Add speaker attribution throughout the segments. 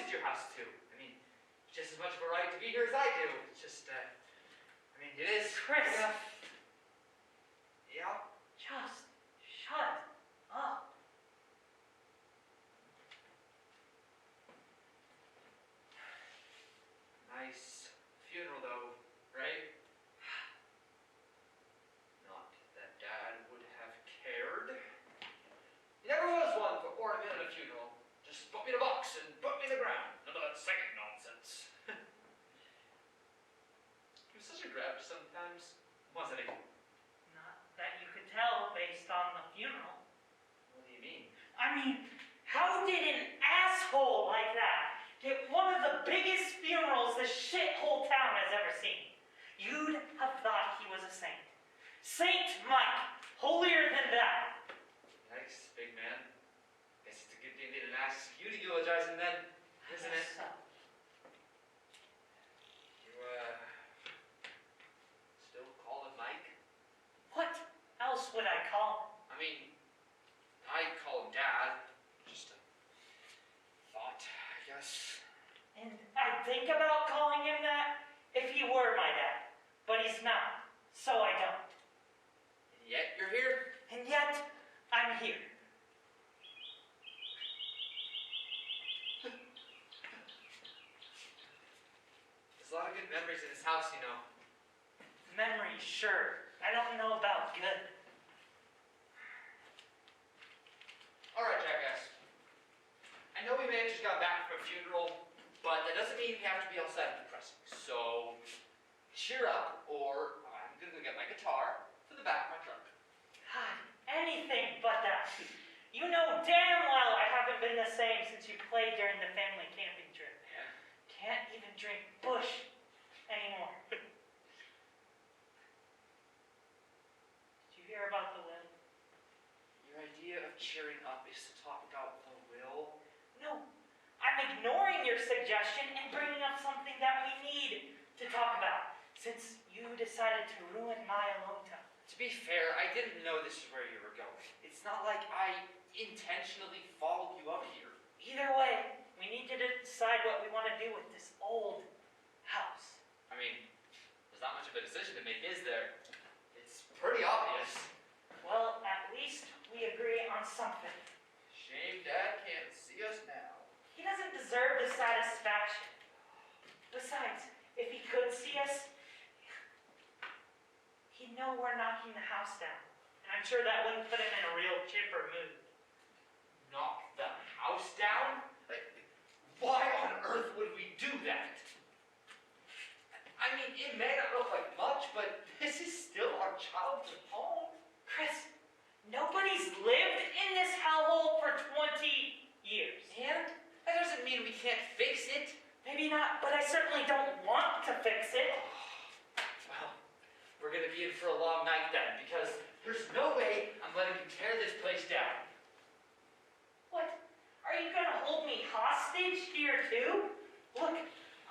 Speaker 1: at your house too. I mean, just as much of a right to be here as I do. It's just, I mean, it is.
Speaker 2: Chris.
Speaker 1: Yeah?
Speaker 2: Just shut up.
Speaker 1: Nice funeral though, right? Not that Dad would have cared. He never was one for ornament at a funeral. Just put me in a box and put me in the ground. None of that second nonsense. He was such a grouch sometimes, wasn't he?
Speaker 2: Not that you could tell based on the funeral.
Speaker 1: What do you mean?
Speaker 2: I mean, how did an asshole like that get one of the biggest funerals this shithole town has ever seen? You'd have thought he was a saint. Saint Mike, holier than thou.
Speaker 1: Yikes, big man. Guess it's a good thing they didn't ask you to eulogize him then, isn't it?
Speaker 2: So,
Speaker 1: You, still call him Mike?
Speaker 2: what else would I call
Speaker 1: I mean, I call him Dad. Just a thought, I guess.
Speaker 2: him? And I'd think about calling him that if he were my dad. But he's not, so I don't.
Speaker 1: And yet you're here?
Speaker 2: And yet, I'm here.
Speaker 1: There's a lot of good memories in this house, you know.
Speaker 2: Memories, sure. I don't know about good.
Speaker 1: Alright, jackass. I know we may have just got back from a funeral, but that doesn't mean we have to be all sad and depressing. So, cheer up, or I'm gonna go get my guitar from the back of my truck.
Speaker 2: God, anything but that. You know damn well I haven't been the same since you played during the family camping trip.
Speaker 1: Yeah?
Speaker 2: Can't even drink Bush anymore. Did you hear about the will?
Speaker 1: Your idea of cheering up is to talk about the will?
Speaker 2: No, I'm ignoring your suggestion and bringing up something that we need to talk about, since you decided to ruin my alone time.
Speaker 1: To be fair, I didn't know this is where you were going. It's not like I intentionally followed you up here.
Speaker 2: Either way, we need to decide what we want to do with this old house.
Speaker 1: I mean, there's not much of a decision to make, is there? It's pretty obvious.
Speaker 2: Well, at least we agree on something.
Speaker 1: Shame Dad can't see us now.
Speaker 2: He doesn't deserve the satisfaction. Besides, if he could see us, he'd know we're knocking the house down. And I'm sure that wouldn't put him in a real chipper mood.
Speaker 1: Knock the house down? Like, why on earth would we do that? I mean, it may not look like much, but this is still our childhood home.
Speaker 2: Chris, nobody's lived in this hellhole for 20 years.
Speaker 1: And that doesn't mean we can't fix it.
Speaker 2: Maybe not, but I certainly don't want to fix it.
Speaker 1: Well, we're going to be in for a long night then, because there's no way I'm letting you tear this place down.
Speaker 2: What? Are you going to hold me hostage here too? Look,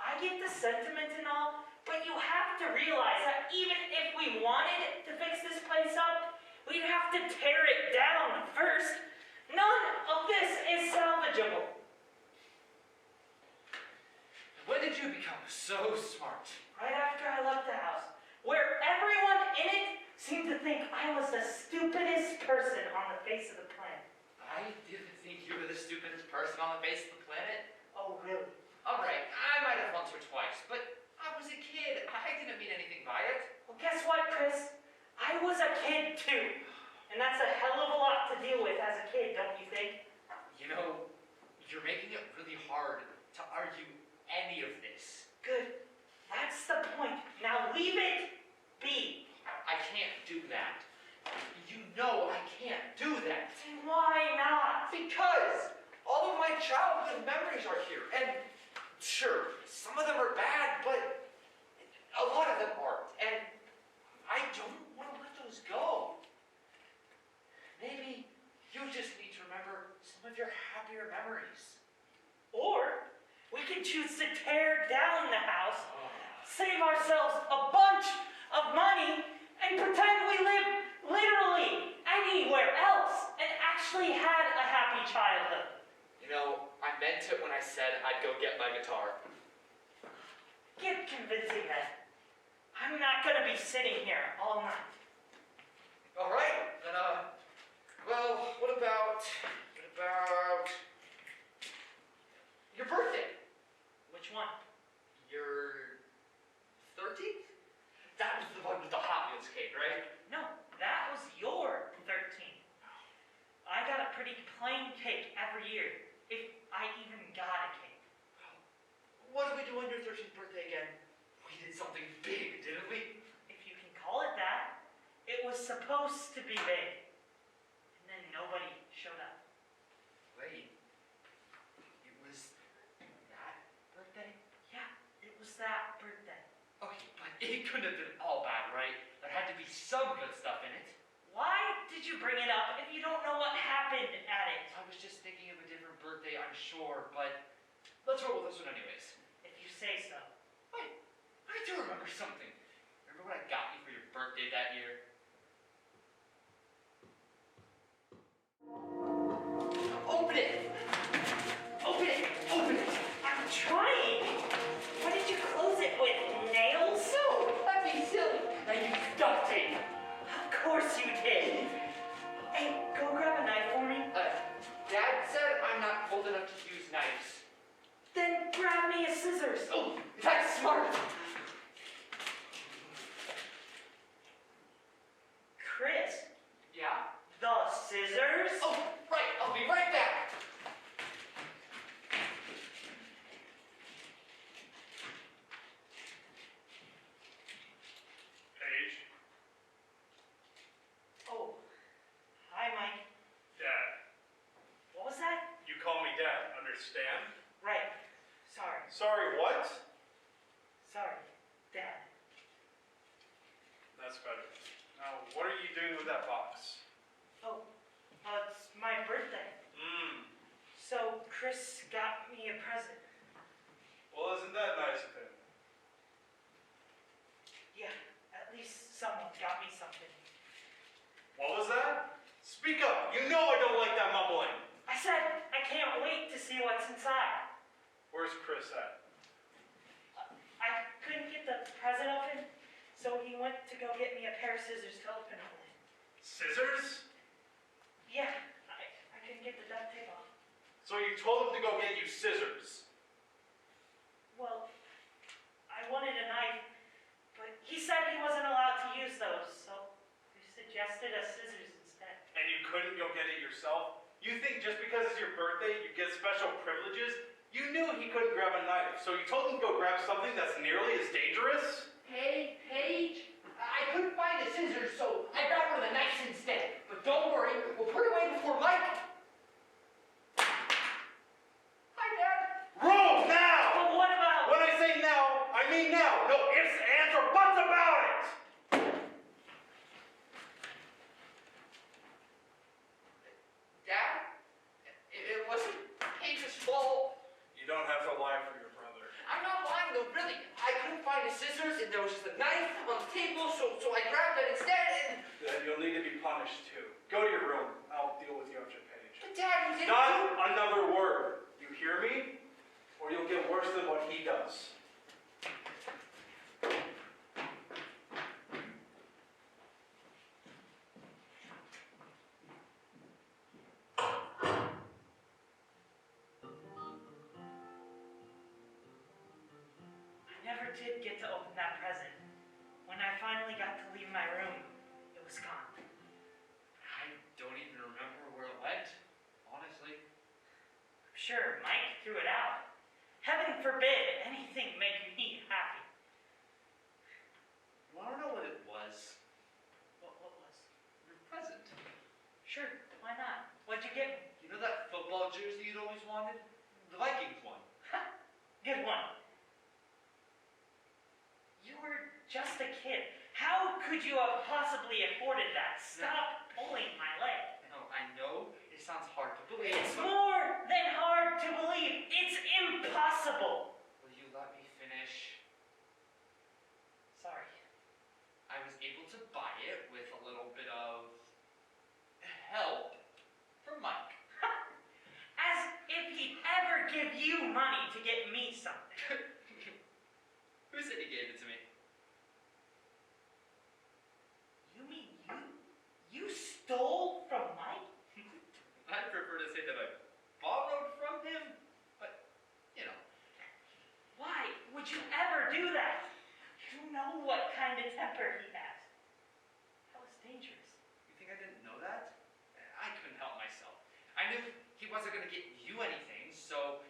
Speaker 2: I get the sentiment and all, but you have to realize that even if we wanted to fix this place up, we'd have to tear it down first. None of this is salvageable.
Speaker 1: When did you become so smart?
Speaker 2: Right after I left the house, where everyone in it seemed to think I was the stupidest person on the face of the planet.
Speaker 1: I didn't think you were the stupidest person on the face of the planet.
Speaker 2: Oh, really?
Speaker 1: Alright, I might have once or twice, but I was a kid. I didn't mean anything by it.
Speaker 2: Well, guess what, Chris? I was a kid too. And that's a hell of a lot to deal with as a kid, don't you think?
Speaker 1: You know, you're making it really hard to argue any of this.
Speaker 2: Good. That's the point. Now leave it be.
Speaker 1: I can't do that. You know I can't do that.
Speaker 2: And why not?
Speaker 1: Because all of my childhood memories are here. And sure, some of them are bad, but a lot of them aren't. And I don't want to let those go. Maybe you just need to remember some of your happier memories.
Speaker 2: Or we can choose to tear down the house, save ourselves a bunch of money, and pretend we live literally anywhere else and actually had a happy childhood.
Speaker 1: You know, I meant it when I said I'd go get my guitar.
Speaker 2: Get convincing then. I'm not gonna be sitting here all night.
Speaker 1: All right, then, well, what about your birthday?
Speaker 2: Which one?
Speaker 1: Your 13th? That was the one with the Hot Wheels cake, right?
Speaker 2: No, that was your 13th. I got a pretty plain cake every year, if I even got a cake.
Speaker 1: What did we do on your 13th birthday again? We did something big, didn't we?
Speaker 2: If you can call it that. It was supposed to be big. And then nobody showed up.
Speaker 1: Wait, it was that birthday?
Speaker 2: Yeah, it was that birthday.
Speaker 1: Okay, but it couldn't have been all bad, right? There had to be some good stuff in it.
Speaker 2: Why did you bring it up if you don't know what happened at it?
Speaker 1: I was just thinking of a different birthday, I'm sure, but let's roll with this one anyways.
Speaker 2: If you say so.
Speaker 1: Wait, I do remember something. Remember what I got you for your birthday that year? Open it! Open it! Open it!
Speaker 2: I'm trying! Why did you close it with nails?
Speaker 1: No, that'd be silly. I used duct tape.
Speaker 2: Of course you did. Hey, go grab a knife for me.
Speaker 1: Dad said I'm not old enough to use knives.
Speaker 2: Then grab me a scissors.
Speaker 1: Oh, that's smart.
Speaker 2: Chris,
Speaker 1: Yeah?
Speaker 2: the scissors?
Speaker 1: Oh, right. I'll be right back.
Speaker 3: Paige?
Speaker 2: Oh, hi, Mike.
Speaker 3: Dad.
Speaker 2: What was that?
Speaker 3: You call me Dad, understand?
Speaker 2: Right. Sorry.
Speaker 3: Sorry, what?
Speaker 2: Sorry, Dad.
Speaker 3: That's better. Now, what are you doing with that box?
Speaker 2: Oh, it's my birthday. So Chris got me a present.
Speaker 3: Well, isn't that nice of him?
Speaker 2: Yeah, at least someone got me something.
Speaker 3: What was that? Speak up! You know I don't like that mumbling!
Speaker 2: I said I can't wait to see what's inside.
Speaker 3: Where's Chris at?
Speaker 2: I couldn't get the present open, so he went to go get me a pair of scissors to open it with.
Speaker 3: Scissors?
Speaker 2: Yeah, I couldn't get the duct tape off.
Speaker 3: So you told him to go get you scissors?
Speaker 2: Well, I wanted a knife, but he said he wasn't allowed to use those, so we suggested a scissors instead.
Speaker 3: And you couldn't go get it yourself? You think just because it's your birthday, you get special privileges? You knew he couldn't grab a knife, so you told him to go grab something that's nearly as dangerous?
Speaker 1: Hey, Paige. I couldn't find the scissors, so I grabbed one of the knives instead. But don't worry, we'll put it away before Mike. Hi, Dad.
Speaker 3: Room now!
Speaker 2: But what about...
Speaker 3: When I say now, I mean now. No ifs, ands, or buts about it!
Speaker 1: Dad? It wasn't Paige's fault.
Speaker 3: You don't have to lie for your brother.
Speaker 1: I'm not lying though, really. I couldn't find the scissors and there was just a knife on the table, so I grabbed it instead and...
Speaker 3: Then you'll need to be punished too. Go to your room. I'll deal with you after Paige.
Speaker 1: But Dad, you didn't...
Speaker 3: Not another word. You hear me? Or you'll get worse than what he does.
Speaker 2: I never did get to open that present. When I finally got to leave my room, it was gone.
Speaker 1: I don't even remember where it went, honestly.
Speaker 2: I'm sure Mike threw it out. Heaven forbid anything make me happy.
Speaker 1: You wanna know what it was?
Speaker 2: What was?
Speaker 1: Your present.
Speaker 2: Sure, why not? What'd you get me?
Speaker 1: You know that football jersey you'd always wanted? The Vikings one.
Speaker 2: Good one. You were just a kid. How could you have possibly afforded that? Stop pulling my leg.
Speaker 1: No, I know it sounds hard to believe.
Speaker 2: It's
Speaker 1: but-
Speaker 2: more than hard to believe. It's impossible.
Speaker 1: Will you let me finish?
Speaker 2: Sorry.
Speaker 1: I was able to buy it with a little bit of help from Mike.
Speaker 2: As if he give you money to get me something.
Speaker 1: Who said he gave it to me?
Speaker 2: You mean you stole from Mike?
Speaker 1: I'd prefer to say that I borrowed from him, but, you know.
Speaker 2: Why would you ever do that? You know what kind of temper he has. That was dangerous.
Speaker 1: You think I didn't know that? I couldn't help myself. I knew he wasn't going to get you anything, so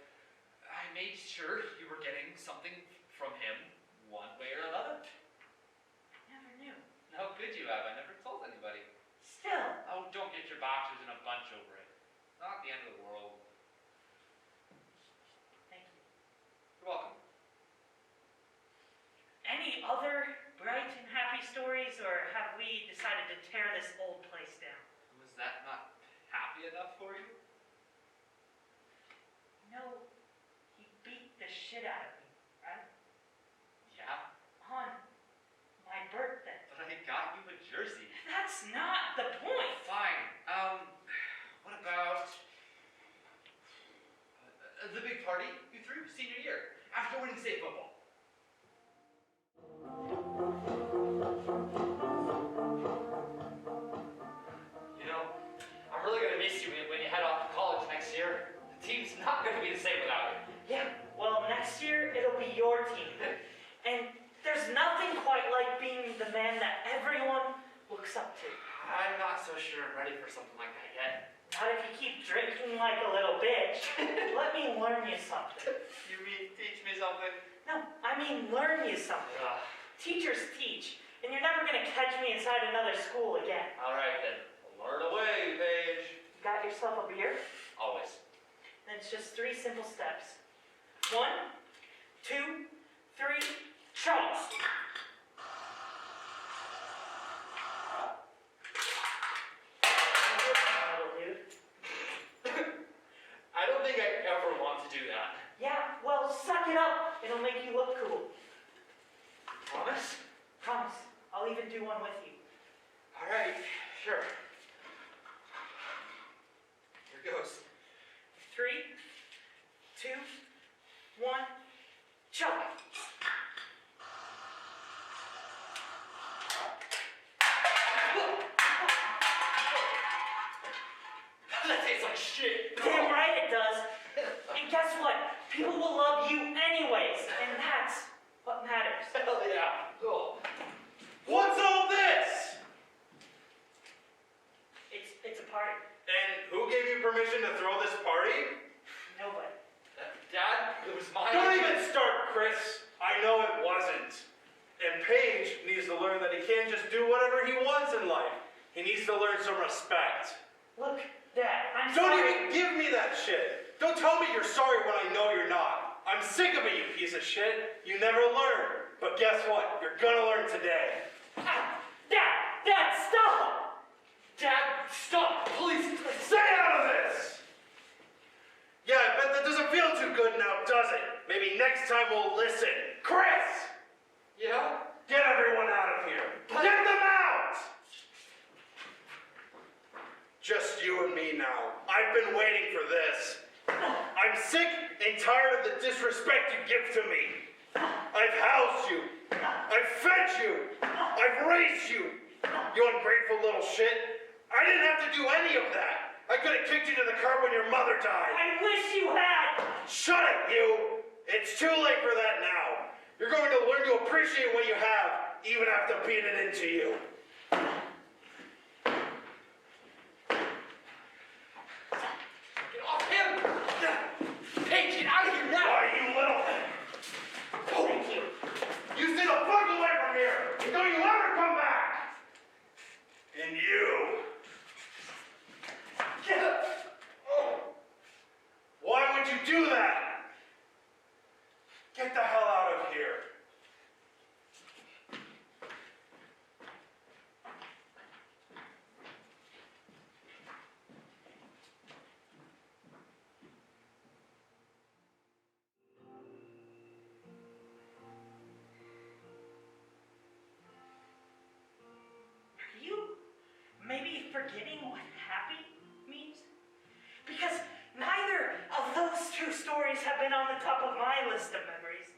Speaker 1: I made sure you were getting something from him one way or another.
Speaker 2: I never knew.
Speaker 1: How could you have? I never told anybody.
Speaker 2: Still.
Speaker 1: Oh, don't get your boxers in a bunch over it. Not the end of the world.
Speaker 2: Thank you.
Speaker 1: You're welcome.
Speaker 2: Any other bright and happy stories, or have we decided to tear this old place down?
Speaker 1: Was that not happy enough for you?
Speaker 2: No, he beat the shit out of me, right?
Speaker 1: Yeah,
Speaker 2: On my birthday.
Speaker 1: but I got you a jersey.
Speaker 2: That's not the point.
Speaker 1: Fine. What about the big party you threw senior year after winning state football? You know, I'm really gonna miss you when you head off to college next year. The team's not gonna be the same without you.
Speaker 2: Yeah, well, next year it'll be your team. And there's nothing quite like being the man that everyone looks up to.
Speaker 1: I'm not so sure I'm ready for something like that yet.
Speaker 2: Not if you keep drinking like a little bitch. Let me learn you something.
Speaker 1: You mean teach me something?
Speaker 2: No, I mean learn you something. Teachers teach, and you're never gonna catch me inside another school again.
Speaker 1: All right then. Learn away, Paige.
Speaker 2: You got yourself a beer?
Speaker 1: Always.
Speaker 2: Then it's just 3 simple steps. 1, 2, 3, Charles.
Speaker 1: I don't think I ever want to do that.
Speaker 2: Yeah, well, suck it up. It'll make you look cool.
Speaker 1: Promise?
Speaker 2: Promise. I'll even do one with you.
Speaker 1: All right, sure. Here goes.
Speaker 2: 3, 2, 1, chug.
Speaker 1: That tastes like shit.
Speaker 2: Damn right it does. And guess what? People will love you anyways, and that's what matters.
Speaker 1: Hell yeah. Cool.
Speaker 3: What's all this?
Speaker 2: It's a party.
Speaker 3: And who gave you permission to throw this party?
Speaker 2: Nobody.
Speaker 1: Dad, it was my
Speaker 3: Don't even start, Chris. I know it wasn't. And Paige needs to learn that he can't just do whatever he wants in life. He needs to learn some respect.
Speaker 2: Look, Dad, I'm
Speaker 3: Don't
Speaker 2: sorry.
Speaker 3: even give me that shit. Don't tell me you're sorry when I know you're not. I'm sick of it, you piece of shit. You never learn. But guess what? You're gonna learn today.
Speaker 2: Ah, Dad, stop!
Speaker 1: Dad, stop, please.
Speaker 3: Stay out of this! Yeah, I bet that doesn't feel too good now, does it? Maybe next time we'll listen. Chris!
Speaker 1: Yeah?
Speaker 3: Get everyone out of here. Get them out! Just you and me now. I've been waiting for this. I'm sick and tired of the disrespect you give to me. I've housed you. I've fed you. I've raised you. You ungrateful little shit. I didn't have to do any of that. I could have kicked you to the curb when your mother died.
Speaker 2: I wish you had!
Speaker 3: Shut it, you! It's too late for that now. You're going to learn to appreciate what you have, even after beating it into you.
Speaker 1: Get off him! Paige, get out of here now!
Speaker 3: Why, you little...
Speaker 2: Thank you.
Speaker 3: You stay the fuck away from here! And don't you ever come back! And you... Why would you do that? Get the hell out of here.
Speaker 2: Are you maybe forgetting what happy means? Because neither of those two stories memories have been on the top of my list of memories.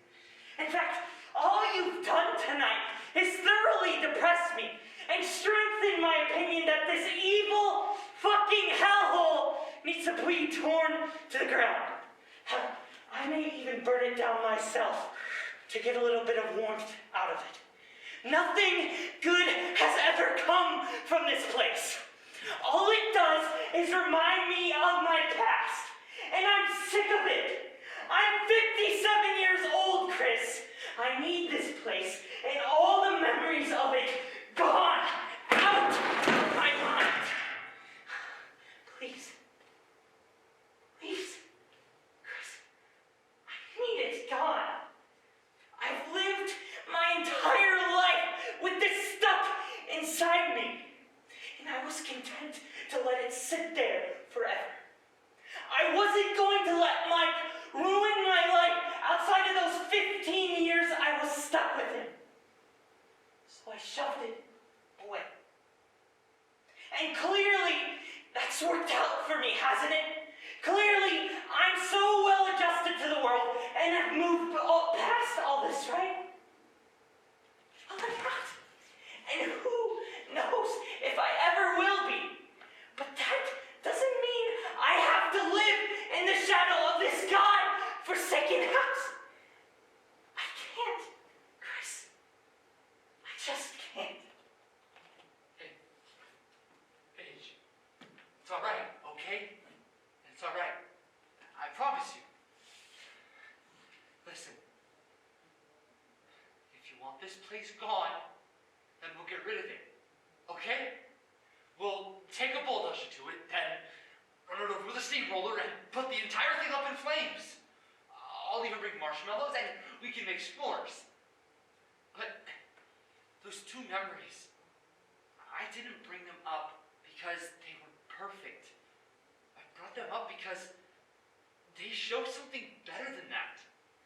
Speaker 2: In fact, all you've done tonight is thoroughly depressed me and strengthened my opinion that this evil fucking hellhole needs to be torn to the ground. Hell, I may even burn it down myself to get a little bit of warmth out of it. Nothing good has ever come from this place. All it does is remind me of my past, and I'm sick of it. I'm 57 years old, Chris. I need this place and all the memories of it gone out of my mind. Please. Please. Chris, I need it gone. I've lived my entire life with this stuck inside me, and I was content to let it sit there forever. I wasn't going to let Mike ruin my life outside of those 15 years I was stuck with him. So I shoved it away. And clearly, that's worked out for me, hasn't it? Clearly, I'm so well adjusted to the world, and I've moved past all this, right? Well, I'm not. And who knows if I ever will be. But that doesn't mean I have to live in the shadow of this God-forsaken house. I can't, Chris. I just can't.
Speaker 1: Hey, Paige, it's all right, okay? It's all right. I promise you. Listen, if you want this place gone, then we'll get rid of it, okay? We'll take a bulldozer to it, then run it over with a steamroller and put the entire thing up in flames. I'll even bring marshmallows and we can make s'mores. But those two memories, I didn't bring them up because they were perfect. I brought them up because they show something better than that.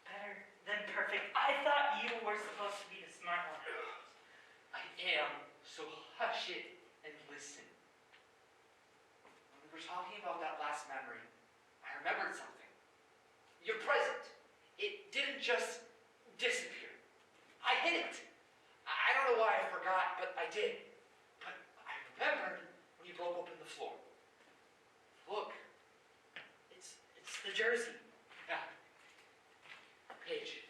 Speaker 2: Better than perfect. I thought you were supposed to be the smart one.
Speaker 1: I am, so hush it and listen. When we were talking about that last memory, I remembered something. Your present. It didn't just disappear. I hid it. I don't know why I forgot, but I did. But I remembered when you broke open the floor. Look.
Speaker 2: It's the jersey.
Speaker 1: Yeah. Paige,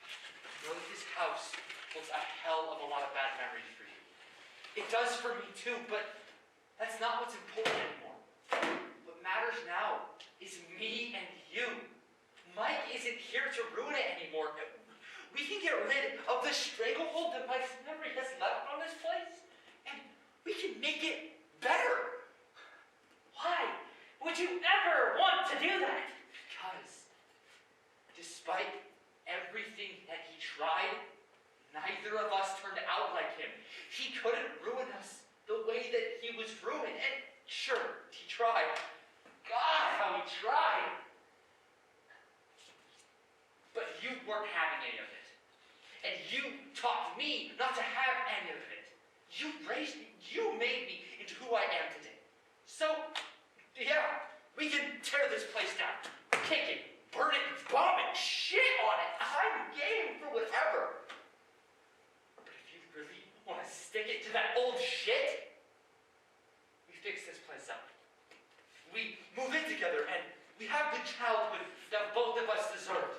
Speaker 1: I know that this house holds a hell of a lot of bad memories for you. It does for me too, but that's not what's important anymore. What matters now is me and you. Mike isn't here to ruin it anymore. We can get rid of the stranglehold that Mike's memory has left on this place, and we can make it better.
Speaker 2: Why would you ever want to do that?
Speaker 1: Because despite everything that he tried, neither of us turned out like him. He couldn't ruin us the way that he was ruined. And sure, he tried. God, how he tried. But you weren't having any of it. And you taught me not to have any of it. You raised me. You made me into who I am today. So, yeah, we can tear this place down. Kick it, burn it, bomb it, shit on it. I'm game for whatever. But if you really want to stick it to that old shit, we fix this place up. We move in together and we have the childhood that both of us deserved.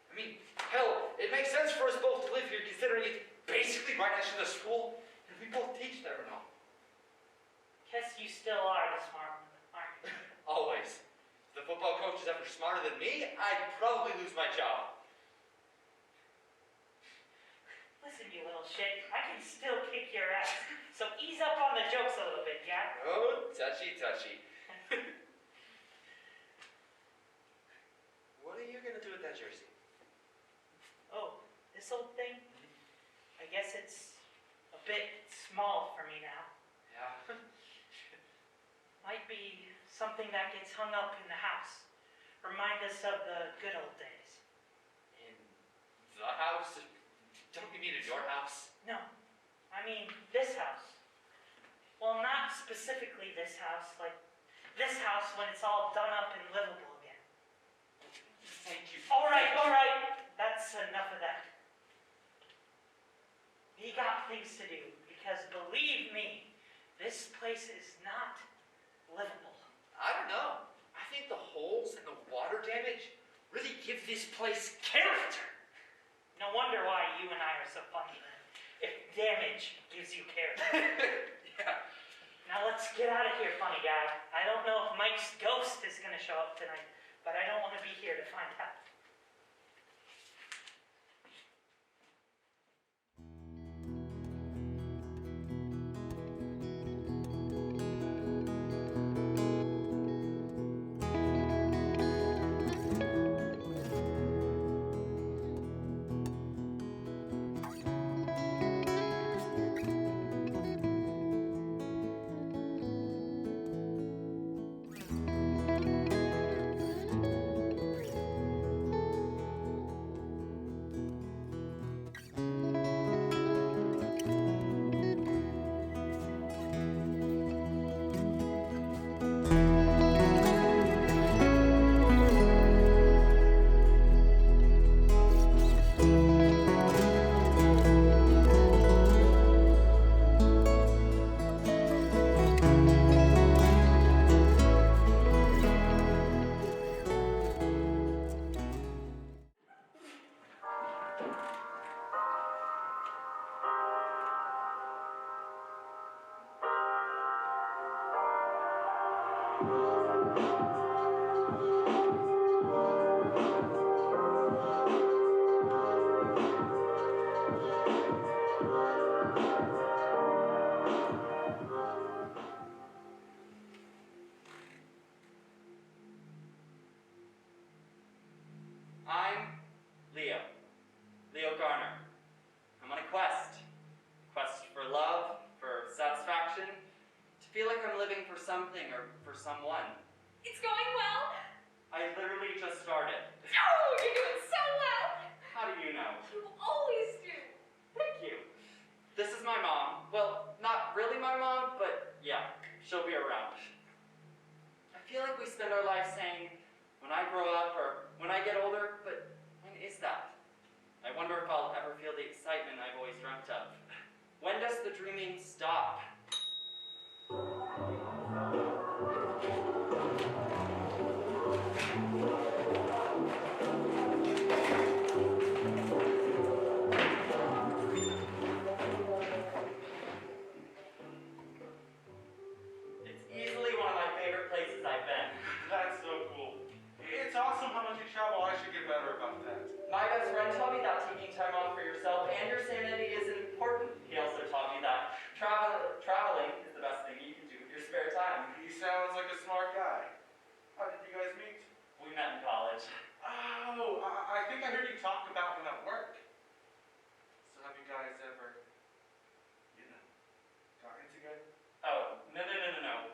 Speaker 1: I mean, hell, it makes sense for us both to live here considering it's basically right next to the school and we both teach there and all.
Speaker 2: Guess you still are the smart one, aren't you?
Speaker 1: Always. If the football coach is ever smarter than me, I'd probably lose my job.
Speaker 2: Listen, you little shit, I can still kick your ass. So ease up on the jokes a little bit, yeah?
Speaker 1: Oh, touchy, touchy. What are you gonna do with that jersey?
Speaker 2: Oh, this old thing? I guess it's a bit small for me now.
Speaker 1: Yeah.
Speaker 2: Might be something that gets hung up in the house. Remind us of the good old days.
Speaker 1: In the house? Don't you mean in your house?
Speaker 2: No, I mean this house. Well, not specifically this house, like this house when it's all done up and livable again.
Speaker 1: Say
Speaker 2: things to do, because believe me, this place is not livable.
Speaker 1: I don't know. I think the holes and the water damage really give this place character.
Speaker 2: No wonder why you and I are so funny then, if damage gives you character.
Speaker 1: Yeah.
Speaker 2: Now let's get out of here, funny guy. I don't know if Mike's ghost is gonna show up tonight, but I don't want to be here to find out.
Speaker 1: I'm Leo Garner. I'm on a quest for love, for satisfaction, to feel like I'm living for something or for someone.
Speaker 4: It's going well.
Speaker 1: I literally just started.
Speaker 4: Oh, you're doing so well.
Speaker 1: How do you know?
Speaker 4: You always do.
Speaker 1: Thank you. This is my mom. Well, not really my mom, but yeah, she'll be around. I feel like we spend our life saying, when I grow up or when I get older, but when is that? I wonder if I'll ever feel the excitement I've always dreamt of. When does the dreaming stop? It's easily one of my favorite places I've been.
Speaker 3: That's so cool. It's awesome how much you travel. I should get better about that.
Speaker 1: My best friend taught me that taking time off for yourself and your sanity is important. He also taught me that traveling is the best thing you can do with your spare time.
Speaker 3: He sounds like a smart guy. How did you guys meet?
Speaker 1: We met in college.
Speaker 3: Oh, I think I heard you talk about him at work. So have you guys ever, gotten together?
Speaker 1: Oh, no.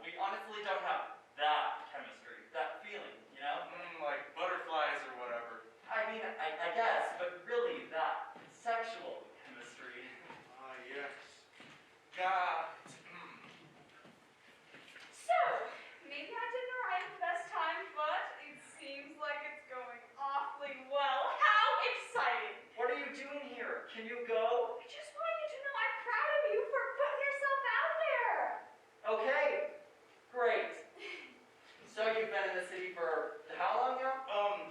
Speaker 1: We honestly don't have that chemistry, that feeling, you know?
Speaker 3: Like butterflies or whatever.
Speaker 1: I mean, I guess, but really that sexual chemistry.
Speaker 3: Ah, yes. God.
Speaker 4: So, maybe I didn't arrive at the best time, but it seems like it's going awfully well. How exciting!
Speaker 1: What are you doing here? Can you go?
Speaker 4: I just want you to know I'm proud of you for putting yourself out there.
Speaker 1: Okay, great. So you've been in the city for how long now?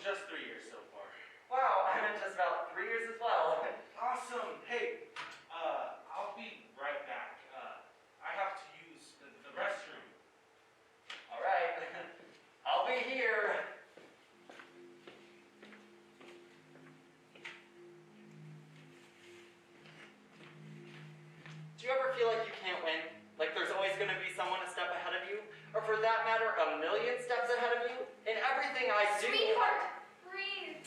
Speaker 3: Just 3 years so far.
Speaker 1: Wow, I'm in just about 3 years as well.
Speaker 3: Awesome. Hey, I'll be right back. I have to use the restroom.
Speaker 1: All right, I'll be here. Do you ever feel like you can't win? Like there's always going to be someone a step ahead of you? Or for that matter, a million steps ahead of you? In everything I do.
Speaker 4: Sweetheart, breathe.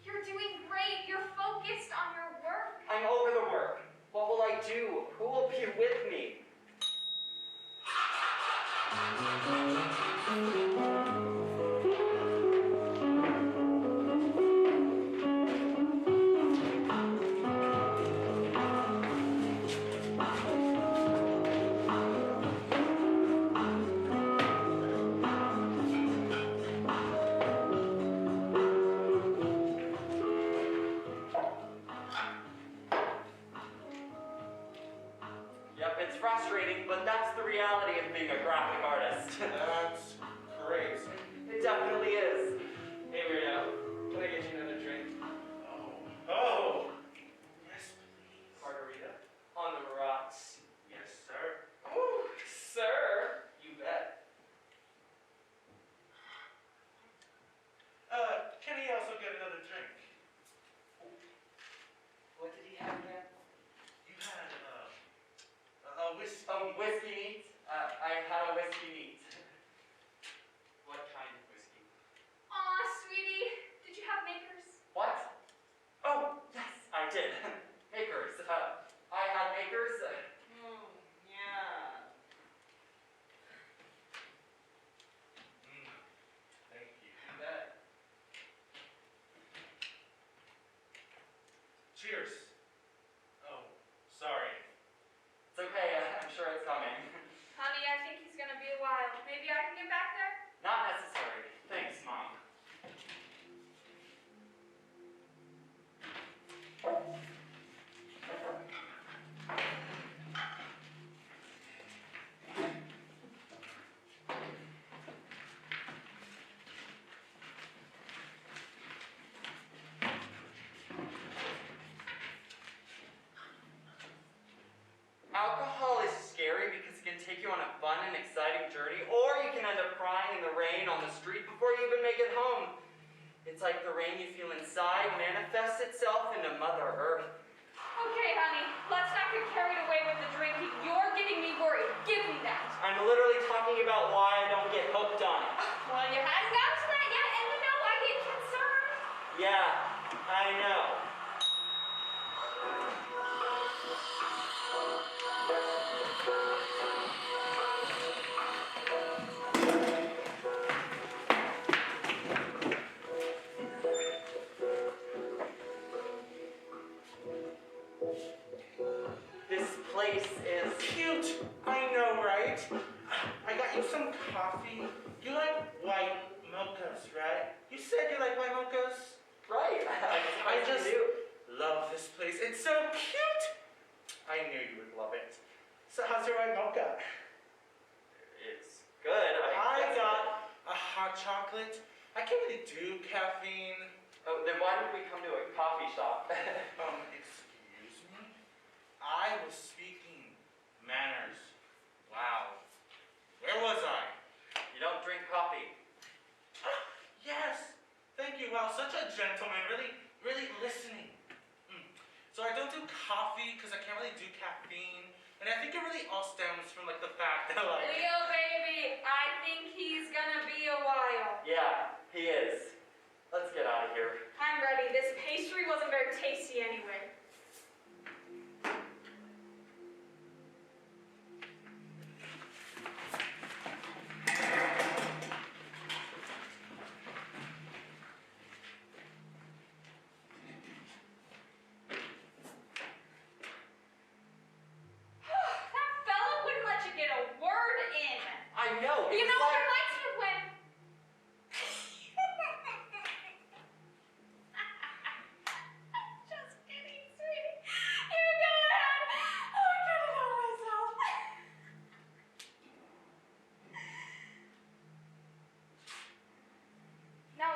Speaker 4: You're doing great. You're focused on your work.
Speaker 1: I'm over the work. What will I do? Who will be with me?
Speaker 5: frustrating, but that's the reality of being a graphic artist.
Speaker 3: That's crazy.
Speaker 5: It definitely is.
Speaker 1: Hey, weirdo. Can I get you another drink?
Speaker 3: Oh. Yes, please.
Speaker 1: Margarita? On the rocks.
Speaker 3: Yes, sir.
Speaker 1: Ooh, sir. You bet.
Speaker 3: Can he also get another drink?
Speaker 5: What did he have again?
Speaker 3: You had, a whiskey.
Speaker 5: Oh, whiskey neat? I had a whiskey neat.
Speaker 1: What kind of whiskey?
Speaker 4: Aw, sweetie, did you have makers?
Speaker 5: What? Oh, yes, I did. Makers. I had makers.
Speaker 2: Yeah.
Speaker 3: Thank you.
Speaker 1: You bet.
Speaker 3: Cheers. Oh, sorry.
Speaker 5: It's okay, I'm sure it's coming.
Speaker 4: Honey, I think he's gonna be a while. Maybe I can get back there?
Speaker 5: Not necessary. Thanks, Mom. Alcohol is scary because it can take you on a fun and exciting journey, or you can end up crying in the rain on the street before you even make it home. It's like the rain you feel inside manifests itself into Mother Earth.
Speaker 4: Okay, honey, let's not get carried away with the drinking. You're getting me worried. Give me that.
Speaker 5: I'm literally talking about why I don't get hooked on it.
Speaker 4: Well, you hadn't gotten to that yet, and I get concerned.
Speaker 5: Yeah, I know. This place is
Speaker 3: Cute. I know, right? I got you some coffee. You like white mochas, right? You said you like white mochas.
Speaker 5: right.
Speaker 3: I just
Speaker 5: do.
Speaker 3: love this place. It's so cute. I knew you would love it. So how's your white mocha?
Speaker 5: It's good.
Speaker 3: I got a hot chocolate. I can't really do caffeine.
Speaker 5: Oh, then why did we come to a coffee shop?
Speaker 3: Excuse me? I was speaking manners. Wow. Where was I?
Speaker 5: You don't drink coffee.
Speaker 3: Yes. Thank you. Wow, such a gentleman. Really, really listening. So I don't do coffee because I can't really do caffeine. And I think it really all stems from like the fact that like...
Speaker 4: Leo, baby, I think he's gonna be a while.
Speaker 5: Yeah, he is. Let's get out of here.
Speaker 4: I'm ready. This pastry wasn't very tasty anyway. That fella wouldn't let you get a word in.
Speaker 5: I know. It
Speaker 4: You
Speaker 5: was
Speaker 4: know what
Speaker 5: like...
Speaker 4: reminds me of when... Just kidding, sweetie. You go ahead. I gotta know myself. Now,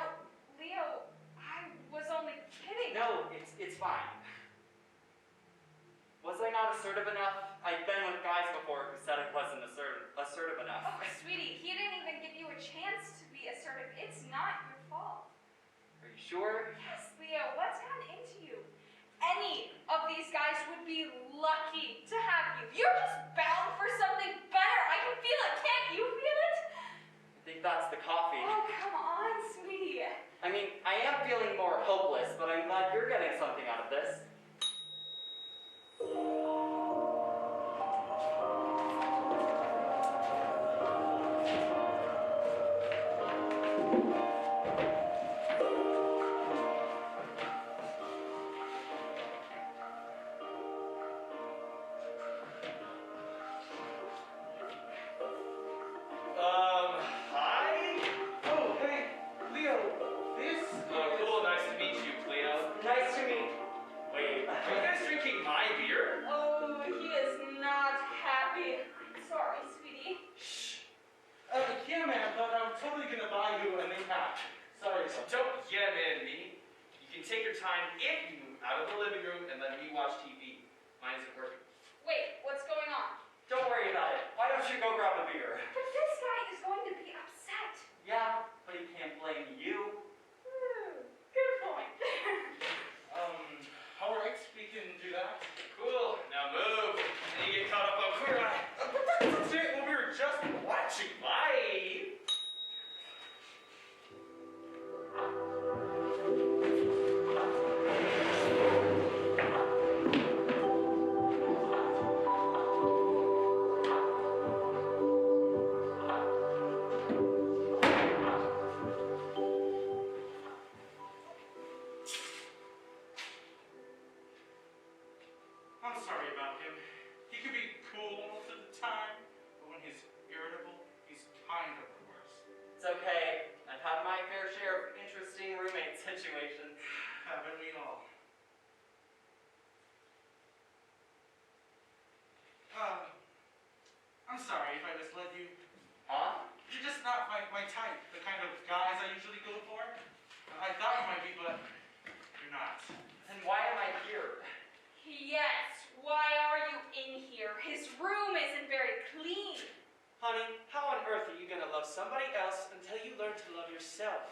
Speaker 4: Leo, I was only kidding.
Speaker 5: No, it's fine. Was I not assertive enough? I've been with guys before who said I wasn't assertive enough.
Speaker 4: Oh, sweetie, he didn't even give you a chance to be assertive. It's not your fault.
Speaker 5: Are you sure?
Speaker 4: Yes, Leo, what's gotten into you? Any of these guys would be lucky to have you. You're just bound for something better. I can feel it. Can't you feel it?
Speaker 5: I think that's the coffee.
Speaker 4: Oh, come on, sweetie.
Speaker 5: I mean, I am feeling more hopeless, but I'm glad you're getting something out of this.
Speaker 6: time if you move out of the living room and let me watch TV. Mine isn't working.
Speaker 4: Wait, what's going on?
Speaker 5: Don't worry about it. Why don't you go grab a beer?
Speaker 4: But this guy is going to be upset.
Speaker 5: Yeah, but he can't blame you.
Speaker 4: Good point.
Speaker 6: All right, we can do that. Cool. Now move. And you get caught up on Queer Eye. But that's it. Well, we were just watching. Bye. I'm sorry about him. He could be cool most of the time, but when he's irritable, he's kind of the worst.
Speaker 5: It's okay. I've had my fair share of interesting roommate situations.
Speaker 6: Haven't we all? I'm sorry if I misled you.
Speaker 5: Huh?
Speaker 6: You're just not my type, the kind of guys I usually go for. I thought you might be, but you're not.
Speaker 5: Then why am I here?
Speaker 4: Yes, why are you in here? His room isn't very clean.
Speaker 7: Honey, how on earth are you gonna love somebody else until you learn to love yourself?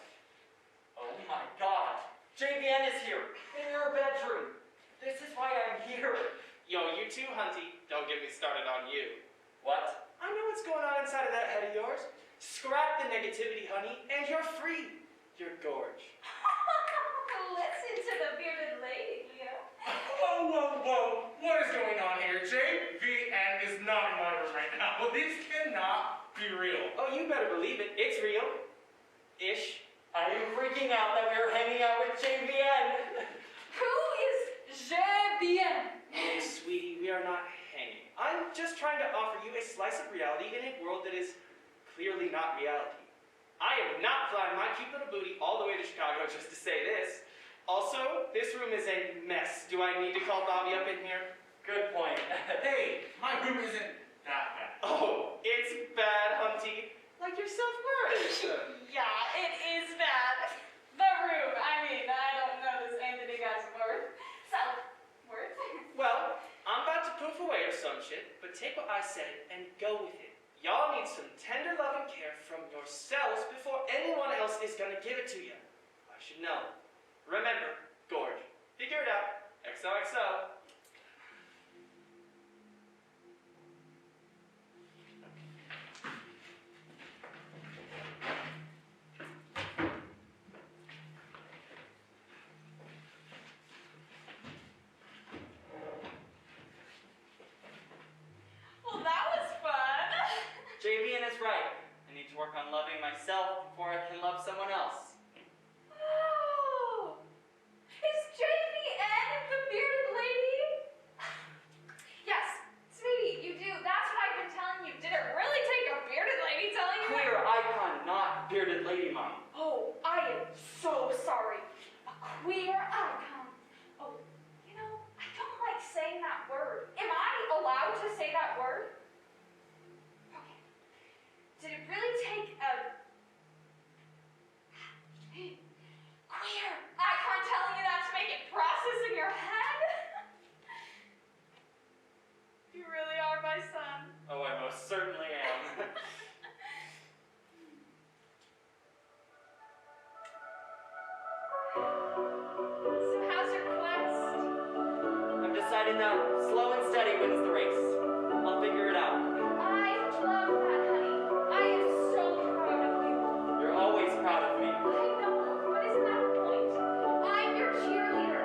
Speaker 5: Oh my god. JVN is here. In your bedroom. This is why I'm here.
Speaker 7: Yo, you too, Hunty. Don't get me started on you.
Speaker 5: What?
Speaker 7: I know what's going on inside of that head of yours. Scrap the negativity, honey, and you're free. You're gorge.
Speaker 4: Listen to the bearded lady, Leo.
Speaker 6: Whoa, whoa, whoa. What is going on here? JVN is not in my room right now. Well, this cannot be real.
Speaker 7: Oh, you better believe it. It's real. Ish.
Speaker 5: I am freaking out that we are hanging out with JVN.
Speaker 4: Who is Je Bien?
Speaker 7: Hey, sweetie, we are not hanging. I'm just trying to offer you a slice of reality in a world that is clearly not reality. I am not flying my cute little booty all the way to Chicago just to say this. Also, this room is a mess. Do I need to call Bobby up in here?
Speaker 5: Good point.
Speaker 6: Hey, my room isn't that bad.
Speaker 7: Oh, it's bad, Hunty. Like your self-worth.
Speaker 4: Yeah, it is bad. The room, I mean, I don't know this Anthony guy's worth. Self-worth.
Speaker 7: Well, I'm about to poof away or some shit, but take what I said and go with it. Y'all need some tender love and care from yourselves before anyone else is gonna give it to you. I should know. Remember, gorge. Figure it out. XOXO.
Speaker 4: Well, that was fun.
Speaker 5: JVN is right. I need to work on loving myself before I can love someone else.
Speaker 4: Oh, is JVN the bearded lady? Yes, sweetie, you do. That's what I've been telling you. Did it really take a bearded lady telling you?
Speaker 5: Queer icon, not bearded lady mom.
Speaker 4: Oh, I am so sorry. A queer icon. Oh, you know, I don't like saying that word. Am I allowed to say that word? Okay. Did it really take a queer icon telling you that to make it process in your head? You really are my son.
Speaker 5: Oh, I most certainly am.
Speaker 4: So how's your quest?
Speaker 5: I've decided that slow and steady wins the race. I'll figure it out.
Speaker 4: I love that, honey. I am so proud of you.
Speaker 5: You're always proud of me.
Speaker 4: I know, but isn't that the point? I'm your cheerleader.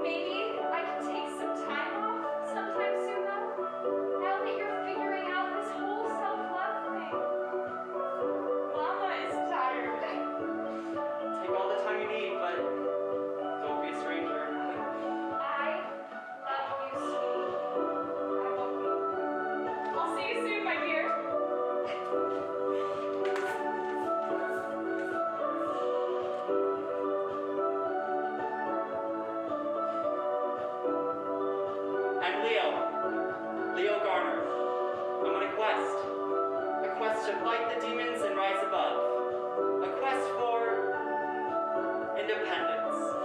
Speaker 4: Maybe I can take some time off sometime soon, though. Now that you're figuring out this whole self-love thing. Mama is tired.
Speaker 5: Take all the time you need, but don't be a stranger.
Speaker 4: I love you, sweetie. I
Speaker 5: independence.